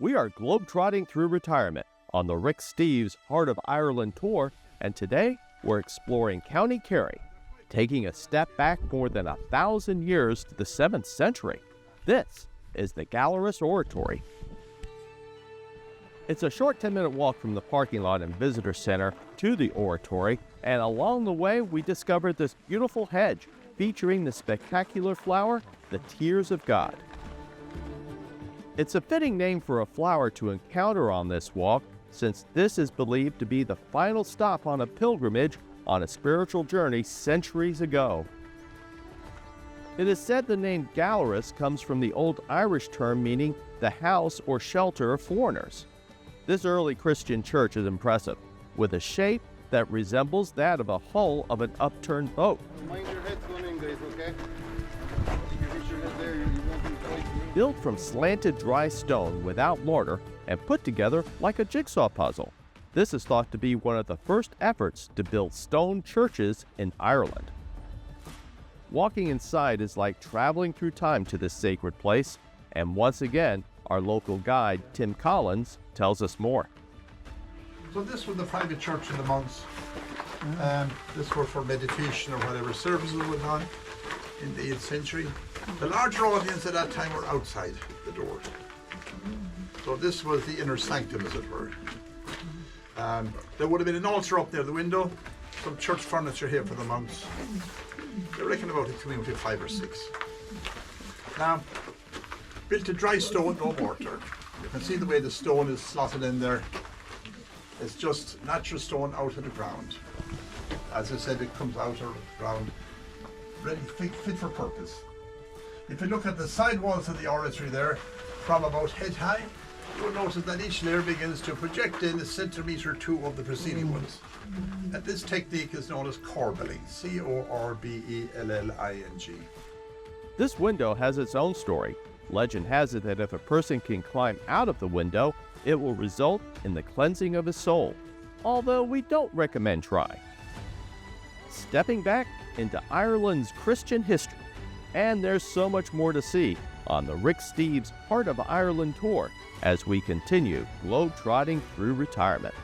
We are globetrotting through retirement on the Rick Steves Heart of Ireland tour, and today we're exploring County Kerry, taking a step back more than 1,000 years to the 7th century. This is the Gallarus Oratory. It's a short 10-minute walk from the parking lot and visitor center to the oratory, and along the way we discovered this beautiful hedge featuring the spectacular flower, the Tears of God. It's a fitting name for a flower to encounter on this walk, since this is believed to be the final stop on a pilgrimage on a spiritual journey centuries ago. It is said the name Gallarus comes from the Old Irish term meaning the house or shelter of foreigners. This early Christian church is impressive, with a shape that resembles that of a hull of an upturned boat. Mind your head swimming, guys, okay? You hit your head there, you won't be quite. Built from slanted dry stone without mortar and put together like a jigsaw puzzle. This is thought to be one of the first efforts to build stone churches in Ireland. Walking inside is like traveling through time to this sacred place, and once again, our local guide, Tim Collins, tells us more. So this was the private church of the monks. This was for meditation or whatever services went on in the 8th century. The larger audience at that time were outside the doors. So this was the inner sanctum, as it were. There would have been an altar up near the window, some church furniture here for the monks. They reckon about it coming to 5 or 6. Now, built to dry stone, no mortar. You can see the way the stone is slotted in there. It's just natural stone out of the ground. As I said, it comes out of the ground, ready, fit for purpose. If you look at the side walls of the oratory there, from about head high, you'll notice that each layer begins to project in a centimetre or two of the preceding ones. And this technique is known as corbelling, C-O-R-B-E-L-L-I-N-G. This window has its own story. Legend has it that if a person can climb out of the window, it will result in the cleansing of his soul, although we don't recommend trying. Stepping back into Ireland's Christian history, and there's so much more to see on the Rick Steves Heart of Ireland tour as we continue globe-trotting through retirement.